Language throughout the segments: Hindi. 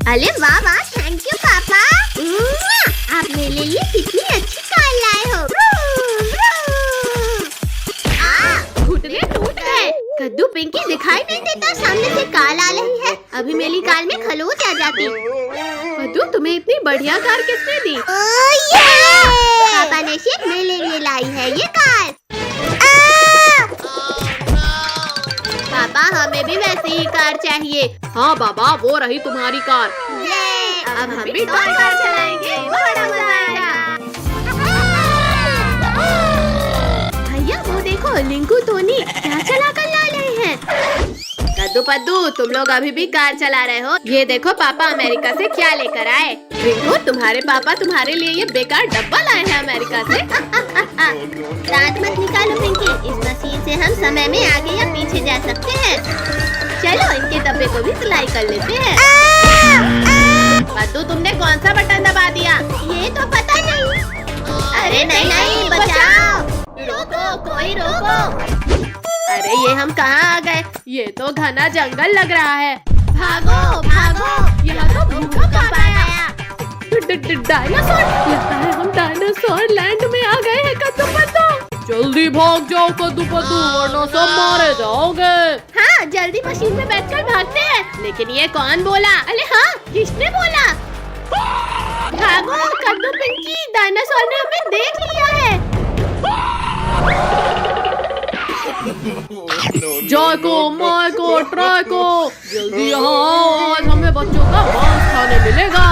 अरे वाह वाह, थैंक यू पापा। आप मेरे लिए कितनी अच्छी कार लाए हो। घुटने टूट गए। कद्दू पिंकी दिखाई नहीं देता, सामने से कार आ रही है। अभी मेरी कार में खरोच आ जाती। कद्दू तुम्हें इतनी बढ़िया कार किसने दी? पापा ने सिर्फ मेरे लिए लाई है ये कार। पापा हमें भी वैसी ही कार चाहिए। हाँ बाबा, वो रही तुम्हारी कार। अब हम भी टॉय कार चलाएंगे, बड़ा मजा आएगा। भैया वो देखो, लिंकू टोनी क्या चला कर ला रहे हैं। कद्दू पद्दू, तुम लोग अभी भी कार चला रहे हो? ये देखो पापा अमेरिका से क्या लेकर आए। रिंकू, तुम्हारे पापा तुम्हारे लिए ये बेकार डब्बा लाए हैं अमेरिका से। दांत मत निकालो पिंकी, इस मशीन से हम समय में आगे या पीछे जा सकते हैं। चलो इनके डब्बे को भी सिलाई कर लेते हैं। पद्दू, तुमने कौन सा बटन दबा दिया? ये तो पता नहीं। अरे नहीं नहीं, बचाओ। रोको, कोई रोको। अरे ये हम कहाँ आ गए? ये तो घना जंगल लग रहा है। भागो भागो, यहाँ तो भूकंप आ गया। डायनासोर, लगता है हम डायनासोर लैंड में आ गए हैं। कद्दू पद्दू, जल्दी भाग जाओ कद्दू पद्दू, वरना सब मारे जाओगे। हाँ, जल्दी मशीन में बैठकर भागते हैं। लेकिन ये कौन बोला? अरे हाँ, किसने बोला? भागो कद्दू पिंकी, डायनासोर ने हमें देख लिया है। जाको, माइको, ट्राइको, जल्दी यहाँ आओ, आज हमें बच्चों का मांस खाने मिलेगा।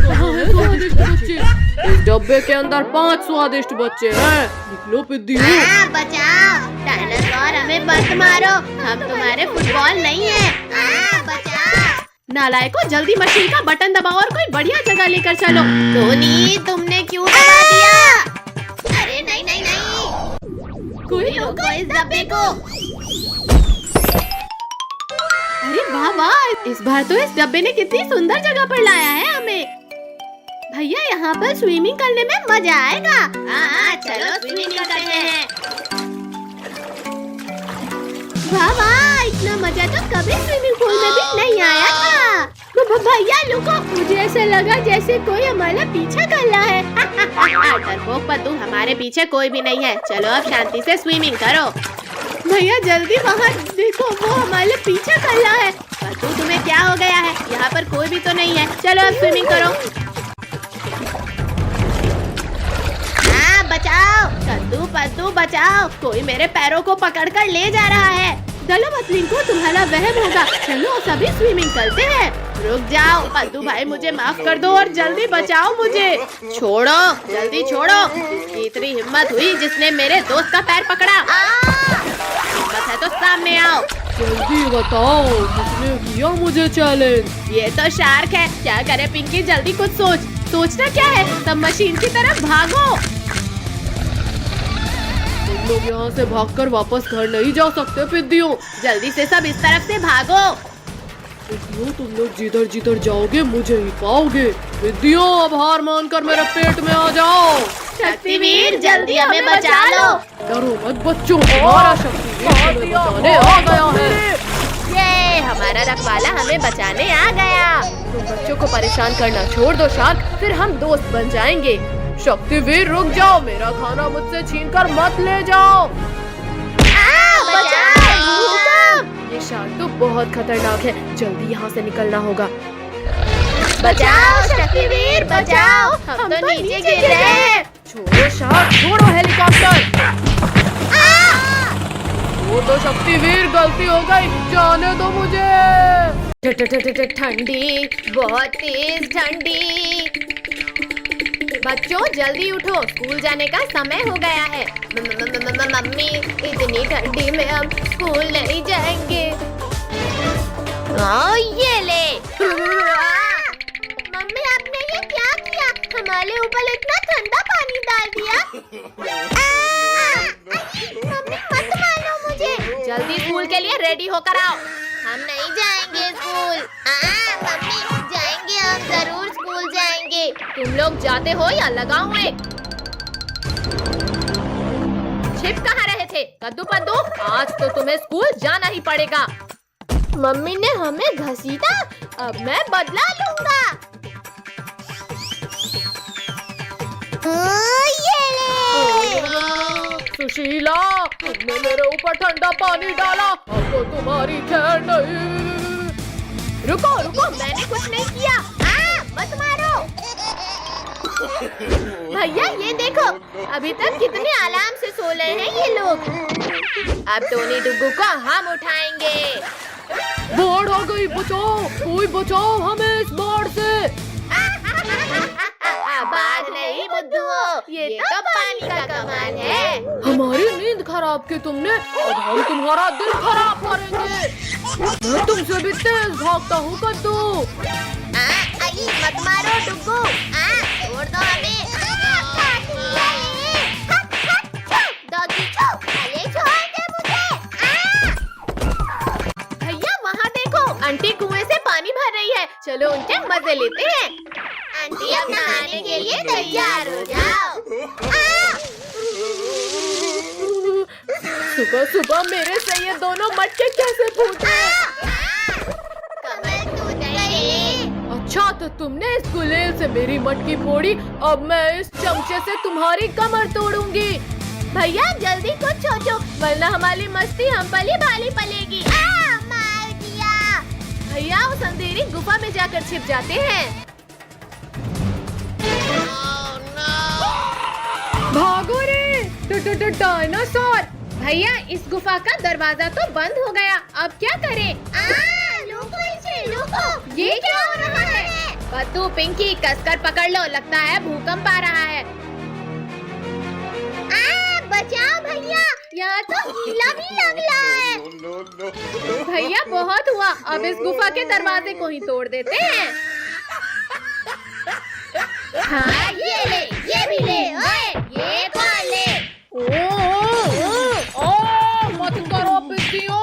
कहाँ है स्वादिष्ट बच्चे? इस डब्बे के अंदर 5 स्वादिष्ट बच्चे हैं। निकलो पिद्दी। बचाओ, डायनासोर हमें मत मारो, हम तुम्हारे फुटबॉल नहीं है। बचाओ। नालायको, जल्दी मशीन का बटन दबाओ और कोई बढ़िया जगह लेकर चलो। टोनी, तुमने क्यों दबा दिया? अरे नहीं नहीं नहीं, कोई रोको इस डब्बे को। अरे वाह वाह, इस बार तो इस डब्बे ने कितनी सुंदर जगह पर लाया है हमें। भैया, यहाँ पर स्विमिंग करने में मजा आएगा। हाँ, चलो स्विमिंग करते हैं। वाह वाह, इतना मजा तो कभी स्विमिंग पूल में भी नहीं आया था। भैया रुको, मुझे ऐसा लगा जैसे कोई हमारा पीछा कर रहा है। डरपोक पद्दू, हमारे पीछे कोई भी नहीं है। चलो अब शांति से स्विमिंग करो। भैया जल्दी वहाँ देखो, वो हमारे पीछे कर रहा है। पद्दू, तुम्हें क्या हो गया है? यहाँ पर कोई भी तो नहीं है। चलो अब स्विमिंग करो। हाँ, बचाओ कद्दू पद्दू, बचाओ, कोई मेरे पैरों को पकड़कर ले जा रहा है। चलो मछली को, तुम्हारा वहम होगा। चलो सभी स्विमिंग करते हैं। रुक जाओ पद्दू भाई, मुझे माफ कर दो और जल्दी बचाओ मुझे। छोड़ो, जल्दी छोड़ो। किसकी इतनी हिम्मत हुई जिसने मेरे दोस्त का पैर पकड़ा? हिम्मत है तो सामने आओ। जल्दी बताओ, किसने किया मुझे चैलेंज? ये तो शार्क है। क्या करे पिंकी, जल्दी कुछ सोच। सोचना क्या है, सब मशीन की तरफ भागो। तुम लोग यहाँ से भागकर वापस घर नहीं जा सकते पिद्दियों। जल्दी से सब इस तरफ से भागो। पिद्दियों, तुम लोग जिधर जिधर जाओगे मुझे ही पाओगे। पिद्दियों, अब हार मानकर मेरे पेट में आ जाओ। शक्तिवीर, जल्दी हमें बचा लो। डरो मत बच्चों, हमारा शक्तिवीर तुम्हें बचाने आ गया है। ये हमारा रखवाला हमें बचाने आ गया। तुम बच्चों को परेशान करना छोड़ दो शार्क, फिर हम दोस्त बन जाएंगे। शक्तिवीर रुक जाओ, मेरा खाना मुझसे छीनकर मत ले जाओ। ये शार्क तो बहुत खतरनाक है, जल्दी यहाँ से निकलना होगा। बचाओ शक्तिवीर, बचाओ, हम तो नीचे गिर रहे हैं। छोड़ो शार्क, छोड़ो हेलीकॉप्टर। वो तो शक्तिवीर, गलती हो गई, जाने दो मुझे। ठंडी, बहुत तेज ठंडी। बच्चों जल्दी उठो, स्कूल जाने का समय हो गया है। मम्मी, इतनी ठंडी में हम स्कूल नहीं जाएंगे। ये ले। मम्मी, आपने ये क्या किया? हमारे ऊपर इतना ठंडा पानी डाल दिया। मम्मी मत मारो मुझे। जल्दी स्कूल के लिए रेडी होकर आओ। हम नहीं जाएंगे स्कूल। मम्मी, जाएंगे, हम जरूर स्कूल जाएंगे। तुम लोग जाते हो या लगाऊं एक? छिप कहाँ रहे थे? कद्दू पद्दू, आज तो तुम्हें स्कूल जाना ही पड़ेगा। मम्मी ने हमें घसीटा, अब मैं बदला लूंगा। ये ले। सुशीला, तुमने मेरे ऊपर ठंडा पानी डाला, अब तो तुम्हारी खैर नहीं। रुको रुको, मैंने कुछ नहीं किया। मत मारो। भैया ये देखो, अभी तक कितने आराम से सो रहे हैं ये लोग। अब टोनी डुग्गू को हम उठाएंगे। बाढ़ आ गई, बचाओ, कोई बचाओ हमें इस बाढ़ से। बाढ़ नहीं बुद्धू, ये तो पानी का कमाल है। हमारी नींद खराब की तुमने, अब हम तुम्हारा दिल खराब करेंगे। मैं तुमसे भी तेज भागता हूँ कद्दू। मत मारो डुग्गू, छोड़ दो हमें। डॉगी छोड़ दे मुझे। भैया वहाँ देखो, आंटी कुएं से पानी भर रही है, चलो उनके मजे लेते हैं। आंटी अब नहाने के लिए तैयार हो जाओ। सुबह सुबह मेरे से ये दोनों मटके कैसे फूटे? कमर टूट गई। अच्छा तो तुमने इस गुलेल से मेरी मटकी फोड़ी, अब मैं इस चमचे से तुम्हारी कमर तोड़ूंगी। भैया जल्दी कुछ सोचो, वरना हमारी मस्ती हम पली भाली पलेगी। मार दिया। भैया उस अंधेरी गुफा में जाकर छिप जाते हैं। भागो रे डायनासोर। भैया इस गुफा का दरवाजा तो बंद हो गया, अब क्या करें? लुको। ये क्या हो रहा है? कद्दू पिंकी कसकर पकड़ लो, लगता है भूकंप आ रहा है। बचाओ भैया, यहाँ तो गीला भी लग रहा है। भैया बहुत हुआ, अब इस गुफा के दरवाजे को ही तोड़ देते हैं। हाँ ये ले, ये भी ले, ओए, ये कौन ले? मत करो पिंकियों।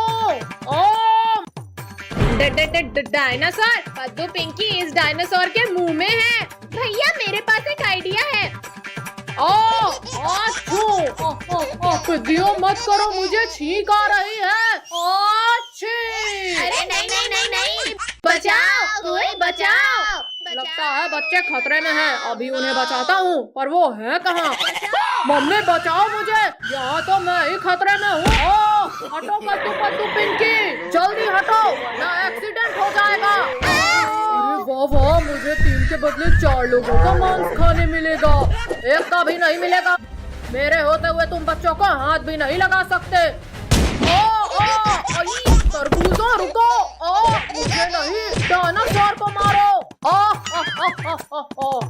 डायनासोर, कद्दू पिंकी इस डायनासोर के मुंह में है। भैया मेरे पास एक आइडिया है। पिंकियों मत करो, मुझे छींक आ रही है। अरे नहीं। बचाओ, कोई बचाओ। लगता है बच्चे खतरे में हैं, अभी उन्हें बचाता हूँ, पर वो है कहाँ? मम्मी बचाओ मुझे, यहाँ तो मैं ही खतरे में हूँ। हटो कद्दू पिंकी, जल्दी हटो वरना एक्सीडेंट हो जाएगा। अरे वाह, मुझे 3 के बदले 4 लोगों का मांस खाने मिलेगा, एक का भी नहीं मिलेगा। मेरे होते हुए तुम बच्चों को हाथ भी नहीं लगा सकते। तरबूजों रुको, मुझे नहीं, डायनासोर को मारो।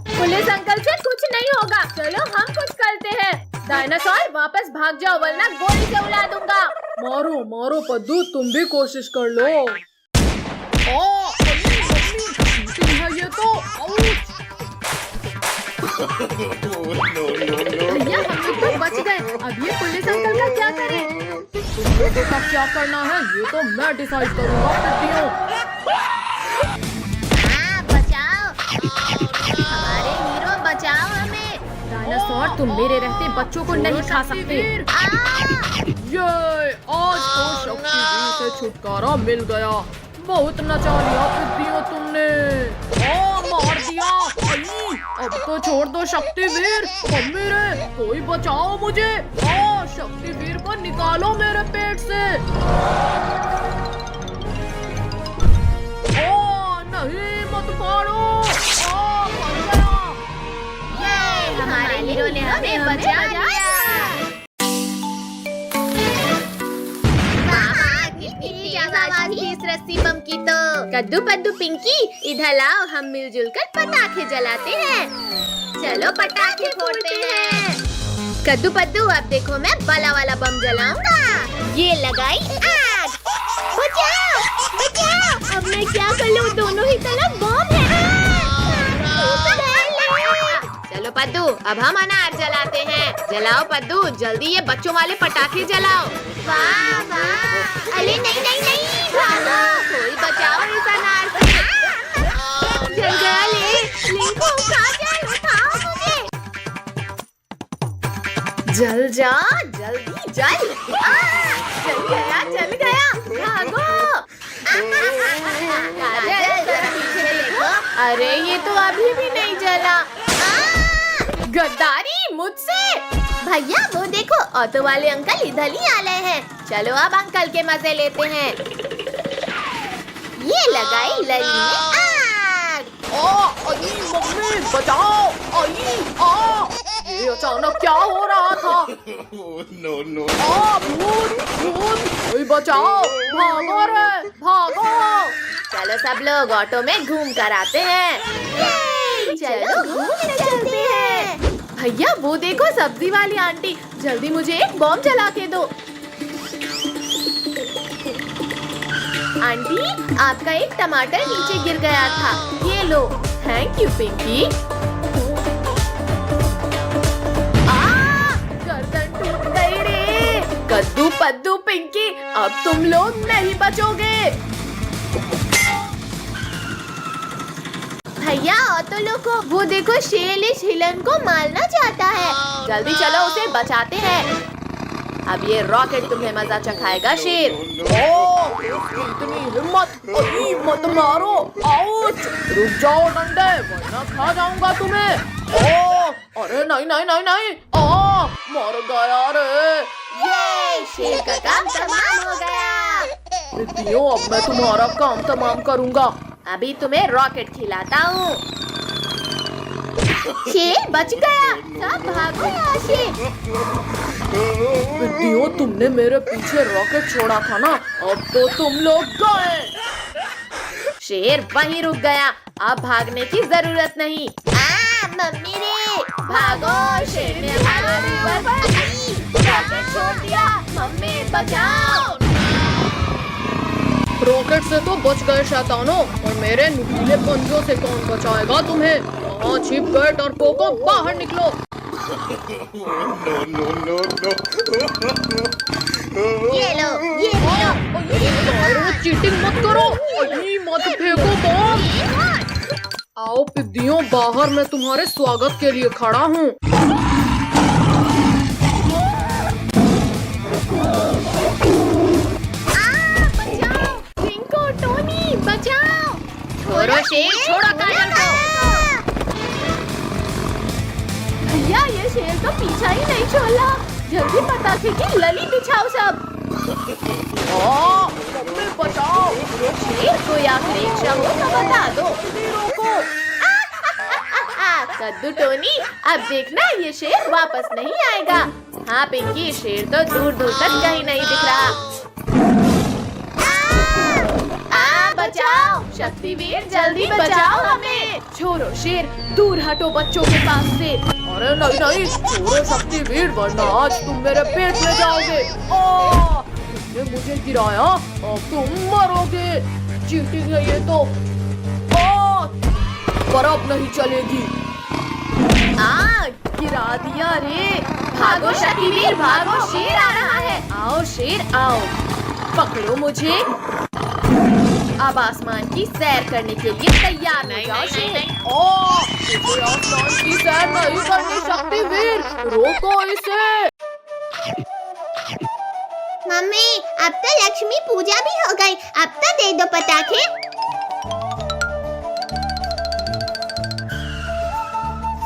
पुलिस अंकल से कुछ नहीं होगा, चलो हम कुछ करते हैं। डायनासोर वापस भाग जाओ वरना गोली से उड़ा दूंगा। मारो पद्दू, तुम भी कोशिश कर लो। ये तो भैया हम लोग तो बच गए, अब ये पुलिस अंकल का क्या करें? तुम लोगों का क्या करना है ये तो मैं डिसाइड करूंगा। बचाओ, हमारे हीरो बचाओ हमें। डायनासोर तुम मेरे रहते बच्चों को नहीं खा सकते। ये आज तो शक्तिवीर से छुटकारा मिल गया, बहुत नचा लिया पिद्दियों तुमने। मार दिया। अब तो छोड़ दो शक्तिवीर, मम्मी रे कोई बचाओ मुझे। शक्तिवीर को निकालो मेरे पेट से। नहीं मत मारो। ये हमारे हीरो ने हमें बचा लिया। इस रस्सी बम की तो। कद्दू पद्दू पिंकी इधर लाओ, हम मिलजुल कर पटाखे जलाते हैं। चलो पटाखे फोड़ते हैं। कद्दू पद्दू अब देखो मैं बड़ा वाला बम जलाऊंगा। ये लगाई आग। बचाओ। अब मैं क्या कर लूं, दोनों ही तरफ बम है। चलो पद्दू अब हम अनार जलाते हैं। जलाओ पद्दू, जल्दी ये बच्चों वाले पटाखे जलाओ। वाह। अरे नहीं, भागो, कोई बचाओ इस अनार से। जल गया लिंको, उठाओ मुझे। जल जा, जल्दी जल। जल गया, भागो। काजल, जरा पीछे देखो। अरे ये तो अभी भी नहीं जला। गद्दारी मुझसे। भैया वो देखो, ऑटो वाले अंकल इधर ही आ रहे हैं। चलो अब अंकल के मजे लेते हैं। ये लगाई लली में आग। मम्मी बचाओ। ये अचानक क्या हो रहा था? no. भूत भूत, कोई बचाओ, भागो रे भागो। चलो सब लोग ऑटो में घूम कर आते हैं। चलो घूमने चलते हैं। भैया वो देखो सब्जी वाली आंटी, जल्दी मुझे एक बॉम्ब जला के दो। आंटी आपका एक टमाटर नीचे गिर गया था, ये लो। Thank you Pinky. गर्दन टूट गई रे। कद्दू पद्दू पिंकी, अब तुम लोग नहीं बचोगे। भैया ऑटो लोगों, वो देखो शेर इस हिलन को मारना चाहता है। जल्दी चलो उसे बचाते हैं। अब ये रॉकेट तुम्हें मजा चखाएगा शेर। इतनी हिम्मत, मत मारो। आउच, रुक जाओ डंडे, वरना खा जाऊंगा तुम्हें। अरे नहीं नहीं नहीं नहीं, मर गया रे। ये शेर का काम तमाम हो गया। बिट्टियों, अब मैं तुम्हारा काम तमाम करूंगा। अभी तुम्हें रॉकेट खिलाता हूँ। शेर बच गया। सब भागो यहाँ से। बिट्टियों, तुमने मेरे पीछे रॉकेट छोड़ा था ना, अब तो तुम लोग गए। शेर वहीं रुक गया, अब भागने की जरूरत नहीं। मम्मी रे, भागो, शेर ने हमारे ऊपर रॉकेट छोड़ दिया। मम्मी बचाओ। रॉकेट से तो बच गए शैतानों, और मेरे नुकीले पंजों से कौन बचाएगा तुम्हें? वहाँ छिप गए डरपोकों, बाहर निकलो। No. ये लो। चीटिंग मत करो, मत फेंको बॉम्ब। आओ पिद्दियों, बाहर मैं तुम्हारे स्वागत के लिए खड़ा हूँ। बचाओ। छोड़ो शेर, छोड़ो काजल को। भैया ये शेर तो पीछा ही नहीं छोड़ा। जल्दी पटाखे की लली बिछाओ सब। मम्मी बचाओ। शेर कोई आखिरी इच्छा हो तो बता दो। रोको। कद्दू टोनी, अब देखना ये शेर वापस नहीं आएगा। हाँ पिंकी, शेर तो दूर दूर तक कहीं नहीं दिख रहा। बचाओ शक्तिवीर, जल्दी बचाओ हमें। छोड़ो शेर, दूर हटो बच्चों के पास से। अरे नहीं नहीं, छोड़ो शक्तिवीर, वरना आज तुम मेरे पेट में जाओगे। तुमने मुझे गिराया, अब तुम मरोगे। चीटिंग है ये तो। पर अब नहीं चलेगी। गिरा दिया रे। भागो शक्तिवीर भागो, शेर आ रहा है। आओ शेर आओ, पकड़ो मुझे। अब आसमान की सैर करने के लिए तैयार हो जाओ शेर। मुझे आसमान की सैर नहीं करनी शक्तिवीर, रोको इसे। मम्मी, अब तो लक्ष्मी पूजा भी हो गई, अब तो दे दो पटाखे।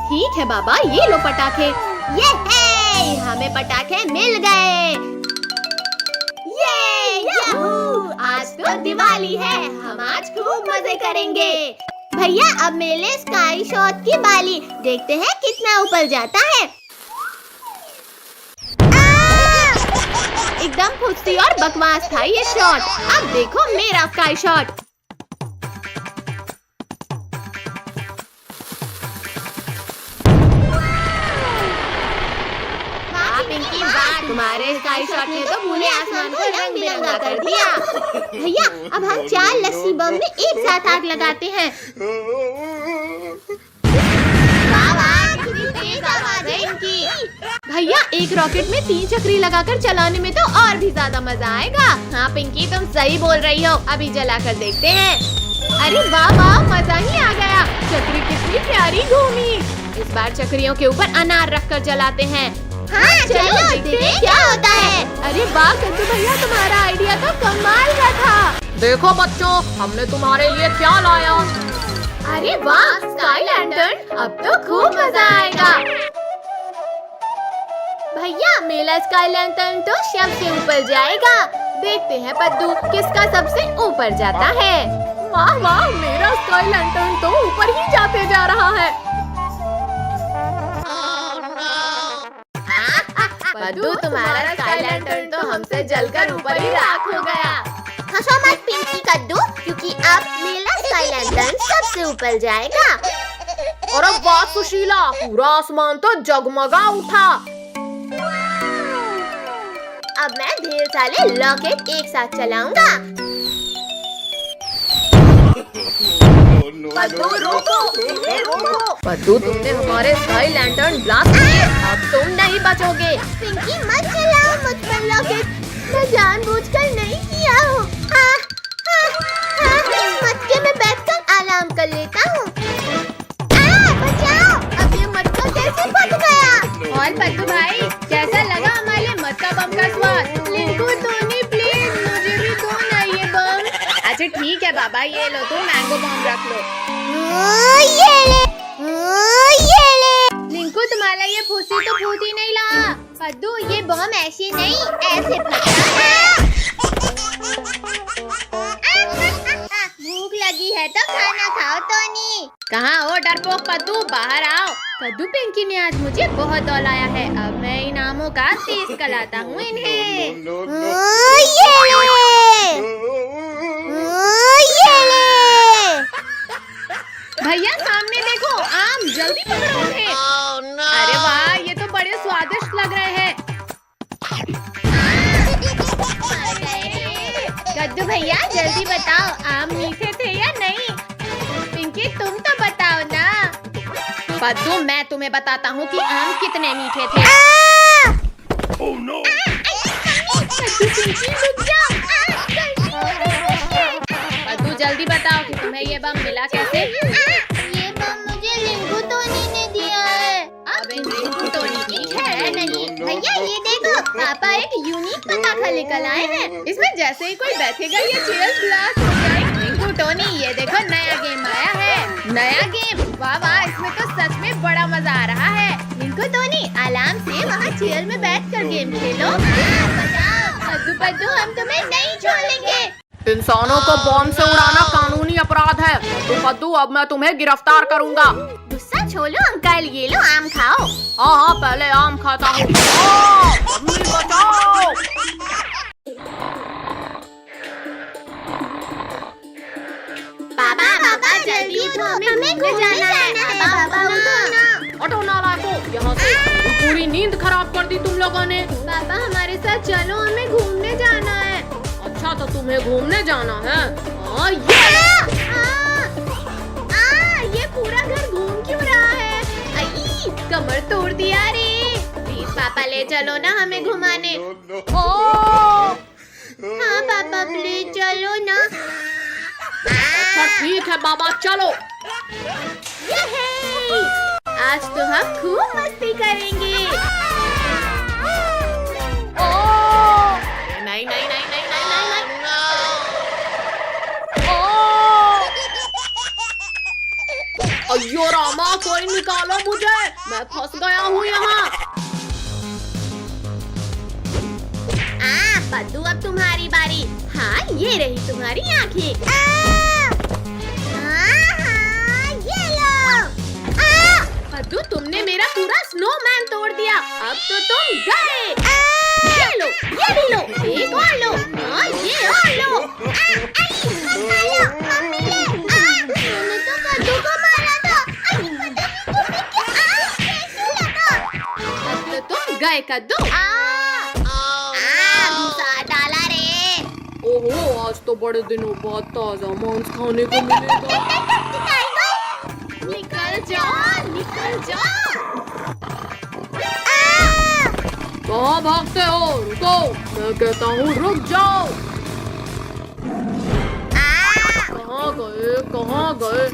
ठीक है बाबा, ये लो पटाखे। ये है, हमें पटाखे मिल गए। आज तो दिवाली है, हम आज खूब मजे करेंगे। भैया अब मेले स्काई शॉट की बाली, देखते हैं कितना ऊपर जाता है। एकदम फुर्ती और बकवास था ये शॉट। अब देखो मेरा स्काई शॉट। तुम्हारे स्काई शॉट ने तो पूरे आसमान को रंग बिरंगा कर दिया। भैया अब हम 4 लस्सी बम में एक साथ आग लगाते हैं। कितनी तेज आवाज है इनकी। भैया एक रॉकेट में 3 चक्री लगाकर चलाने में तो और भी ज्यादा मजा आएगा। हाँ पिंकी, तुम सही बोल रही हो, अभी जला कर देखते हैं। अरे वाह वाह, मजा ही आ गया। चक्री कितनी प्यारी घूमी। इस बार चक्रियों के ऊपर अनार रखकर जलाते हैं। हाँ चलो देखते हैं क्या होता है। अरे वाह कद्दू भैया, तुम्हारा आइडिया तो कमाल का था। देखो बच्चों, हमने तुम्हारे लिए क्या लाया। अरे वाह, स्काई लैंटर्न! अब तो खूब मजा आएगा। भैया, मेरा स्काई लैंटर्न तो सबसे ऊपर जाएगा। देखते हैं पद्दू किसका सबसे ऊपर जाता है। वाह वाह, मेरा स्काई लैंटर्न तो ऊपर ही जाते जा रहा है। पद्दू, तुम्हारा स्काई लैंटर्न तो हमसे जलकर ऊपर ही राख हो गया। हंसो मत पिंकी कद्दू, क्योंकि अब मेरा स्काई लैंटर्न सबसे ऊपर जाएगा। और अब वाह सुशीला, पूरा आसमान तो जगमगा उठा। अब मैं ढेर सारे रॉकेट एक साथ चलाऊंगा। पद्दू रोको, रोको। पद्दू, तुमने हमारे स्काई लैंटर्न ब्लास्ट किए, अब तुम नहीं बचोगे। पिंकी मत चलाओ मुझ पर रॉकेट, मैं जानबूझकर नहीं किया हूँ। इस मटके में बैठकर आराम कर लेता हूँ। बचाओ, अब ये मटका कैसे फट गया? और पद्दू भाई, कैसा लगा हमारे मटका बम का स्वाद? लिंकू, टोनी, प्लीज मुझे भी दो ना ये बम। अच्छा ठीक है बाबा, ये लो, तुम मैंगो बम रख लो। ये ले। लिंकू, तुम्हारा ये फूसी तो फूट ही नहीं रहा। पद्दू, ये बम ऐसे नहीं, ऐसे फटता है। भूख लगी है तो खाना खाओ टोनी। कहाँ हो डरपोक पद्दू, बाहर आओ। पद्दू, पिंकी ने आज मुझे बहुत दौलाया है, अब मैं इनामों का टेस्ट कराता हूँ इन्हें। ये ले। भैया सामने देखो, आम, जल्दी पकड़ो उन्हें। अरे वाह, ये तो बड़े स्वादिष्ट लग रहे हैं। कद्दू भैया जल्दी बताओ, आम मीठे थे या नहीं? पिंकी, तुम तो बताओ ना। पद्दू, मैं तुम्हें बताता हूँ कि आम कितने मीठे थे। कद्दू, पिंकी रुक जाओ। पद्दू, जल्दी बताओ कि तुम्हें ये बम मिला कैसे? ये बम मुझे लिंकू टोनी ने दिया है। अब इन लिंकू टोनी की है नहीं। भैया ये देखो, पापा एक यूनिक पटाखा लेकर आए हैं। इसमें जैसे ही कोई बैठेगा ये चेयर्स ब्लास्ट हो जाएगी। लिंकू टोनी, ये देखो नया गेम आया है। नया गेम? वाह वाह, इसमें तो सच में बड़ा मजा आ रहा है। लिंकू टोनी, आराम से वहाँ चेयर में बैठकर गेम खेलो। पद्दू पद्दू, हम तुम्हें नहीं छोड़ेंगे। इंसानों को बॉम्ब से उड़ाना कानूनी अपराध है। तो पद्दू, अब मैं तुम्हें गिरफ्तार करूंगा। गुस्सा छोड़ो अंकल, ये लो आम खाओ। हाँ हाँ, पहले आम खाता हूँ। बचाओ। पापा पापा जल्दी उठो, हमें घूमने जाना है। पापा उठो। हटो नालायकों, यहाँ से। पूरी नींद खराब कर दी तुम लोगों ने। पापा हमारे साथ चलो, हमें घूमने जाना है। अच्छा, तो तुम्हें घूमने जाना है? ये पूरा घर घूम क्यों रहा है? आई, कमर तोड़ दिया रे। प्लीज पापा ले चलो ना हमें घुमाने। हाँ पापा प्लीज चलो ना। अच्छा ठीक है बाबा, चलो। आज तो हम खूब मस्ती करेंगे। नहीं नहीं नहीं नहीं नहीं नहीं नहीं। अयो रामा, कोई निकालो मुझे, मैं फंस गया हूँ यहाँ। पद्दू, अब तुम्हारी बारी। हाँ, ये रही तुम्हारी आँखें। ये लो। पद्दू, तुमने मेरा पूरा स्नोमैन तोड़ दिया, अब तो तुम गए। ये लो, ये भी लो, एक और लो, ये और लो। मम्मी ने मैंने तो कद्दू को मारा था। कैसे लगा? अब तो तुम गए कद्दू। घुसा डाला रे। ओहो, आज तो बड़े दिनों बाद ताजा मांस खाने को मिलेगा। निकल जाओ, निकल जाओ। कहाँ भागते हो? रुको, मैं कहता हूँ रुक जाओ। कहाँ गए, कहाँ गए?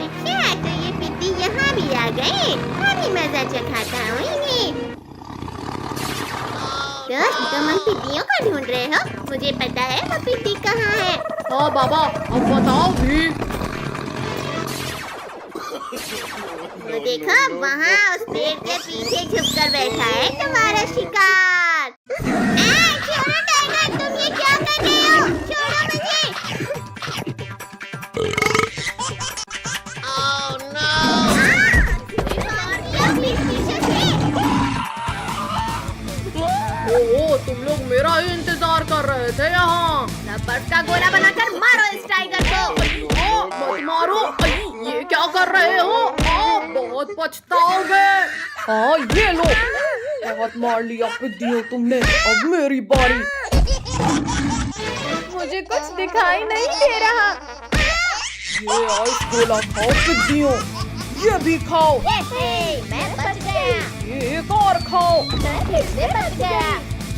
अच्छा, तो ये पिद्दी यहाँ भी आ गए। अभी मजा चखाता हूँ इन्हें। दोस्त, तुम उन पिद्दियों को ढूंढ रहे हो? मुझे पता है वो पिट्टी कहाँ है। हाँ बाबा, अब बताओ भी। वो देखो वहाँ उस पेड़ के पीछे छुपकर बैठा है तुम्हारा शिकार। छोड़ो टाइगर, तुम ये क्या कर रहे हो? छोड़ो मुझे। पीछे से। ओह, तुम लोग मेरा ही इंतजार कर रहे थे यहाँ। बर्फ का गोला बनाकर मारो इस टाइगर को। मत मारो, ये क्या कर रहे हो? बहुत पछताओगे। हाँ ये लो, बहुत मार लिया पिद्दियों तुमने, अब मेरी बारी। मुझे कुछ दिखाई नहीं दे रहा। ये आइस गोला खाओ पिद्दियों, ये भी खाओ। मैं बच गया। ये एक और खाओ, मैं फिर से बच गया।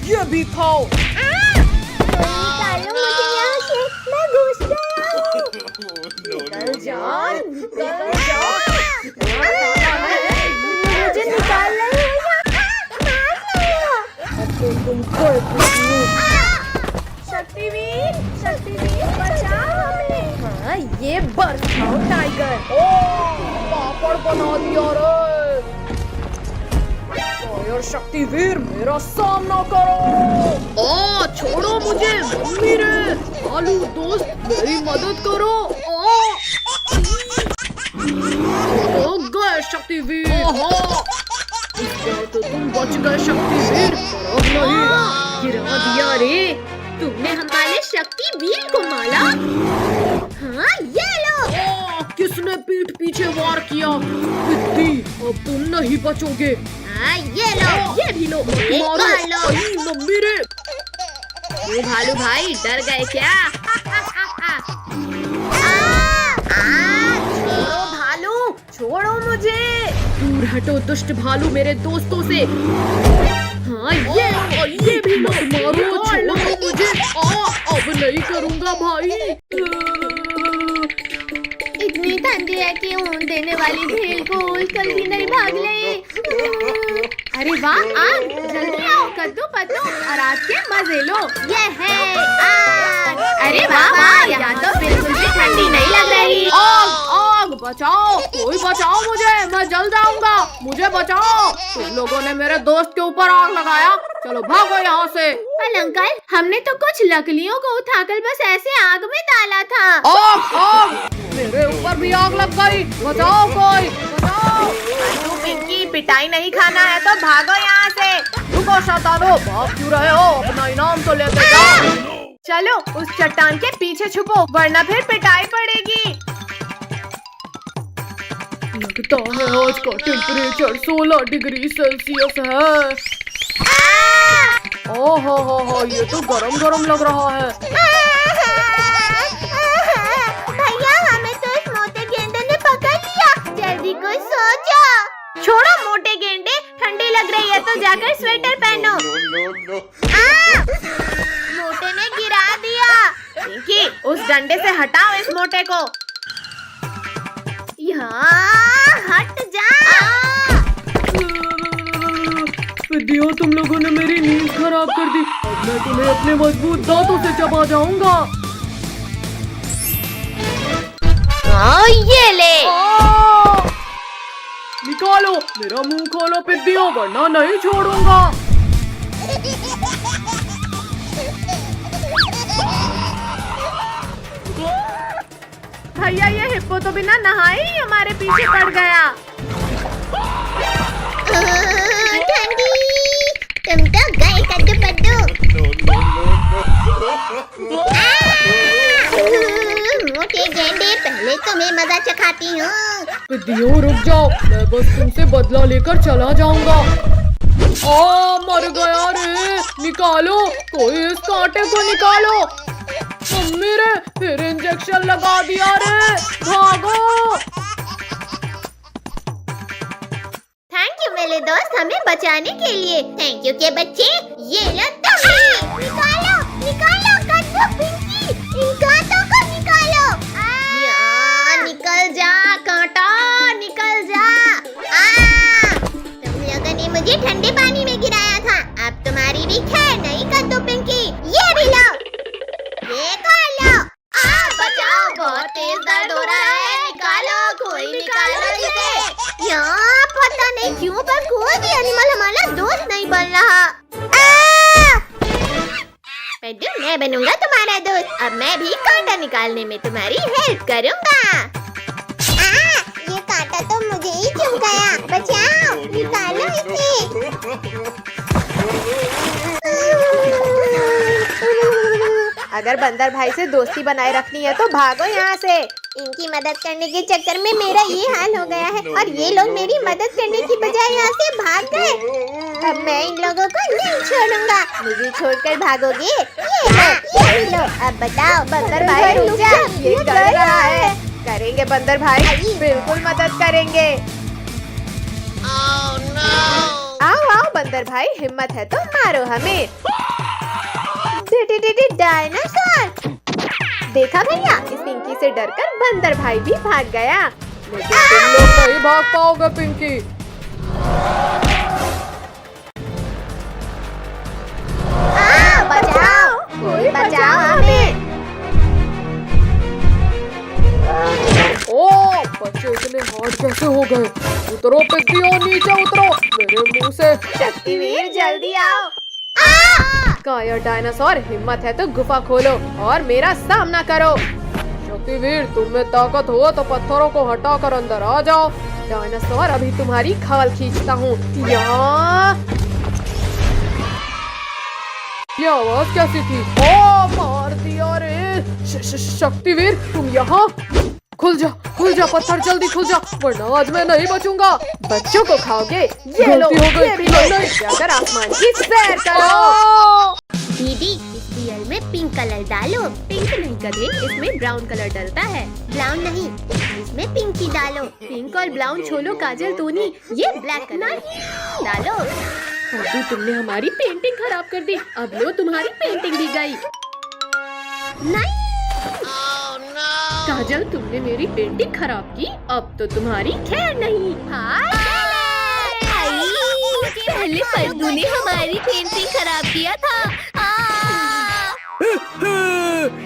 ये भी खाओ। निकालो मुझे यहाँ से, मैं घुस गया हूँ। निकल जाओ, निकल जाओ। मुझे निकाल रहे हो। अब तो तुम गए पिद्दियों। शक्तिवीर, शक्तिवीर बचाओ हमें। हाँ, ये बर्फ खाओ टाइगर। पापड़ बना दिया रे। फायर शक्तिवीर, मेरा सामना करो। छोड़ो मुझे मम्मी रे। आलू दोस्त, मेरी मदद करो। गए शक्तिवीर। इस बार तो तुम बच गए शक्तिवीर, पर अब नहीं। गिरा दिया रे। तुमने हमारे शक्तिवीर को मारा। हाँ, ये लो। किसने पीठ पीछे वार किया? पिद्दी, अब तुम नहीं बचोगे। हाँ, ये लो। ये भी लो। मारो। लो। आई, मम्मी रे। ओ भालू भाई, डर गए क्या? छोड़ो भालू, छोड़ो मुझे। दूर हटो दुष्ट भालू मेरे दोस्तों से। हाँ, ये भी लो। मारो, छोड़ो मुझे। अब नहीं करूँगा भाई। इतनी ठंडी है कि ऊन देने वाली भेल को उछल भी नहीं भाग ले। अरे वाह, आग, जल्दी आओ, कद्दू पत्तू और आग के मजे लो। ये है आग। अरे वाह वाह, यहाँ तो बिल्कुल भी ठंडी नहीं लग रही। आग बचाओ, कोई बचाओ मुझे, मैं जल जाऊंगा, मुझे बचाओ। तुम लोगों ने मेरे दोस्त के ऊपर आग लगाया, चलो भागो यहाँ से। अंकल, हमने तो कुछ लकड़ियों को उठाकर बस ऐसे आग में डाला था। आग, मेरे ऊपर भी आग लग गई, बचाओ कोई, बचाओ। पिंकी, पिटाई नहीं खाना है तो भागो यहाँ से। रुको शैतानो, भाग क्यों रहे हो? अपना इनाम तो लेके जाओ। चलो उस चट्टान के पीछे छुपो, वरना फिर पिटाई पड़ेगी। लगता है आज का टेम्परेचर 16 डिग्री सेल्सियस है। ओहो, ये तो गरम गरम लग रहा है। भैया, हमें तो इस मोटे गेंडे ने पकड़ लिया। जल्दी कोई सो जाओ। छोड़ो मोटे गेंडे, ठंडी लग रही है तो जाकर स्वेटर पहनो। मोटे ने गिरा दिया। पिंकी, उस डंडे से हटाओ इस मोटे को। यहाँ हट जा। पिद्दियों, तुम लोगों ने मेरी नींद खराब कर दी। अब मैं तुम्हें अपने मजबूत दांतों से चबा जाऊंगा। ये ले। निकालो, मेरा मुंह खोलो पिद्दियों, वरना नहीं छोड़ूंगा। भैया, ये हिप्पो तो बिना नहाए ही हमारे पीछे पड़ गया। ठंडी, तुम तो गए कद्दू पद्दू। मोटे गेंडे, पहले तुम्हें मजा चखाती हूँ। पिद्दियों रुक जाओ, मैं बस तुमसे बदला लेकर चला जाऊंगा। मर गया रे, निकालो, कोई इस कांटे को निकालो। मम्मी रे, फिर इंजेक्शन लगा दिया रे, भागो। थैंक यू मेरे दोस्त, हमें बचाने के लिए। थैंक यू के बच्चे, ये लो तुम्हें। निकालो, निकालो कद्दू पिंकी, इन कांटों को निकालो। निकल जा कांटा, निकल जा। तुम लोगों ने मुझे ठंडे पानी में गिराया था, अब तुम्हारी भी खैर नहीं कद्दू पिंकी। पंछियों पर कोई भी एनिमल हमारा दोस्त नहीं बन रहा। पद्दू, मैं बनूंगा तुम्हारा दोस्त। अब मैं भी कांटा निकालने में तुम्हारी हेल्प करूंगा। ये कांटा तो मुझे ही चुभ गया। बचाओ, निकालो इसे। अगर बंदर भाई से दोस्ती बनाए रखनी है तो भागो यहाँ से। इनकी मदद करने के चक्कर में मेरा ये हाल हो गया है और ये लोग मेरी मदद करने की बजाय यहाँ से भाग गए। अब मैं इन लोगों को नहीं छोड़ूंगा। मुझे छोड़कर भागोगे? ये लो। अब बताओ बंदर भाई रुक जा, ये कर रहा है। करेंगे बंदर भाई, बिल्कुल मदद करेंगे। आओ आओ बंदर भाई, हिम्मत है तो मारो हमें। डायनासोर! देखा भैया, इस पिंकी से डरकर बंदर भाई भी भाग गया। लेकिन तुम लोग नहीं भाग पाओगे पिंकी। बचाओ, कोई बचाओ हमें। ओ बच्चे इतने हार्ड कैसे हो गए? उतरो पिग्गी और नीचे उतरो मेरे मुंह से। शक्तिवीर जल्दी आओ। काया डायनासोर, हिम्मत है तो गुफा खोलो और मेरा सामना करो। शक्तिवीर, तुम में ताकत हो तो पत्थरों को हटाकर अंदर आ जाओ। डायनासोर, अभी तुम्हारी खाल खींचता हूँ। ये आवाज कैसी थी? ओ मार दिया रे। शक्तिवीर, तुम यहाँ? खुल जा पत्थर, जल्दी खुल जा, वरना आज मैं नहीं बचूंगा। बच्चों को खाओगे? ये लो, ये भी लो। जाकर आसमान की सैर करो। दीदी, इस रियल में पिंक कलर डालो। पिंक नहीं गधे, इसमें ब्राउन कलर डलता है। ब्राउन नहीं, इसमें पिंक ही डालो। पिंक और ब्राउन छोड़ो काजल तूनी, ये ब्लैक कलर डालो। अभी तुमने हमारी पेंटिंग खराब कर दी। अब लो, तुम्हारी पेंटिंग भी गई। नहीं, काजल, तुमने मेरी पेंटिंग खराब की, अब तो तुम्हारी खैर नहीं। पहले पद्दू ने हमारी पेंटिंग खराब किया था।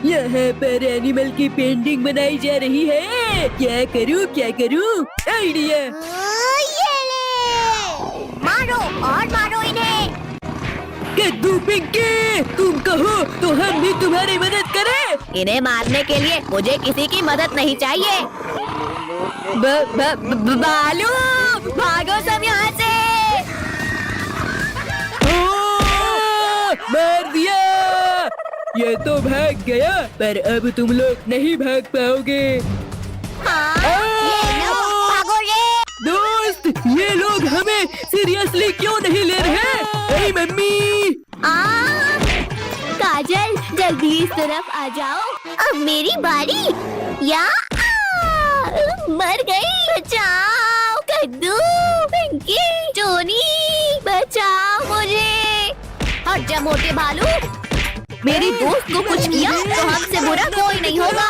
यहाँ पर एनिमल की पेंटिंग बनाई जा रही है। क्या करूँ? आइडिया। ये ले। मारो और मारो इन्हें। कद्दू पिंकी, तुम कहो तो हम भी तुम्हारी मदद करें। इन्हें मारने के लिए मुझे किसी की मदद नहीं चाहिए। बालू, भागो सब यहाँ से। मार दिया। ये तो भाग गया, पर अब तुम लोग नहीं भाग पाओगे। ये लो, भागो रे। दोस्त, ये लोग हमें सीरियसली क्यों नहीं ले रहे? अरे मम्मी। काजल, जल्दी इस तरफ आ जाओ। अब मेरी बारी। या मर गई। बचाओ कद्दू, पिंकी, टोनी, बचाओ मुझे। हट जा मोटे भालू। मेरी दोस्त को कुछ किया तो हमसे बुरा कोई नहीं होगा।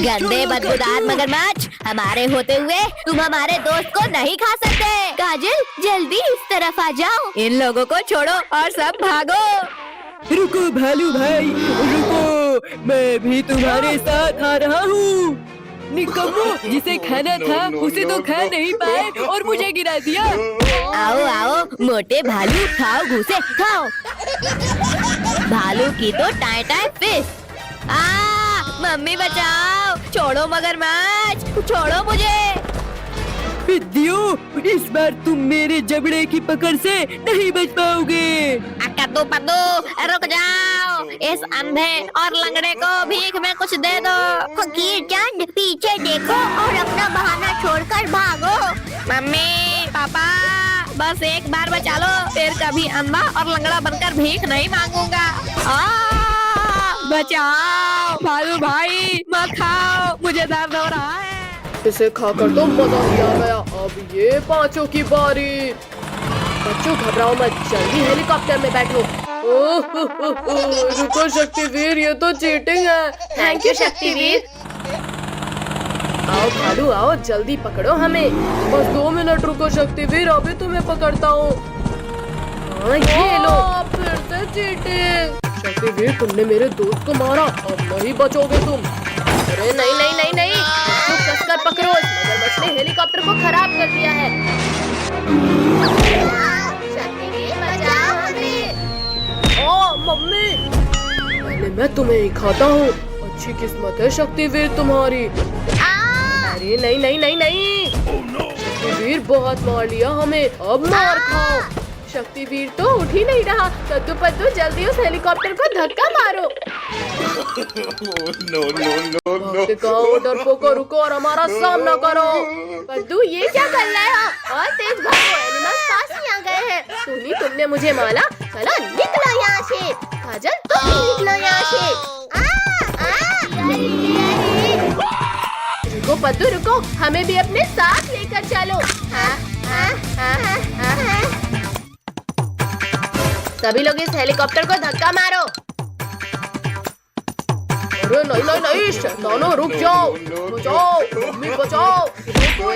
गंदे बदबूदार मगरमच्छ, हमारे होते हुए तुम हमारे दोस्त को नहीं खा सकते। काजल, जल्दी इस तरफ आ जाओ। इन लोगों को छोड़ो और सब भागो। रुको भालू भाई, रुको, मैं भी तुम्हारे साथ आ रहा हूँ। निकम्मो, जिसे खाना था उसे तो खा नहीं पाए और मुझे गिरा दिया। आओ आओ मोटे भालू, खाओ घूसे, खाओ। भालू की तो टाई टाई फिश। मम्मी बचाओ, छोड़ो मगरमच्छ, छोड़ो मुझे। पिद्दियो, इस बार तुम मेरे जबड़े की पकड़ से नहीं बच पाओगे। कद्दू पद्दू, रुक जाओ। इस अंधे और लंगड़े को भीख में कुछ दे दो। फकीर चंद, पीछे देखो और अपना बहाना छोड़कर भागो। मम्मी, पापा, बस एक बार बचा लो, फिर कभी अंधा और लंगड़ा बनकर भीख नहीं मांगूंगा। बचाओ भालू भाई, मत खाओ, मुझे दर्द हो रहा है। इसे खाकर तो मजा ही आ गया। अब ये पांचों की बारी। बच्चों घबराओ मत, जल्दी हेलीकॉप्टर में बैठो। रुको शक्तिवीर, ये तो चीटिंग है। Thank you Shaktiveer. आओ भालू आओ, जल्दी पकड़ो हमें। बस 2 मिनट रुको शक्तिवीर, अभी तुम्हें पकड़ता हूँ। ये लो, फिर से चीटिंग। शक्तिवीर, तुमने मेरे दोस्त को मारा, अब नहीं बचोगे तुम। अरे नहीं, कसकर पकड़ो, इस मगरमच्छ ने हेलीकॉप्टर को खराब कर दिया है। शक्तिवीर बचाओ हमें। ओ मम्मी, पहले मैं तुम्हें ही खाता हूँ। अच्छी किस्मत है शक्तिवीर तुम्हारी। अरे नहीं नहीं नहीं नहीं, शक्तिवीर बहुत मार लिया हमें, अब मार खाओ। शक्तिवीर तो उठ ही नहीं रहा। कद्दू पद्दू जल्दी उस हेलीकॉप्टर को धक्का मारो। भागते कहो डरपोको, रुको और हमारा सामना करो। पद्दू ये क्या कर रहे हो? और तेज भागो, एनिमल्स पास ही आ गए हैं। तुमने मुझे मारा। चलो निकलो यहाँ से। काजल तुम भी निकलो यहाँ से। रुको पद्दू रुको, हमें भी अपने साथ लेकर चलो। सभी लोग इस हेलीकॉप्टर को धक्का मारो। अरे नहीं नहीं नहीं, शैतानों रुक जाओ। बचाओ मम्मी बचाओ। रुको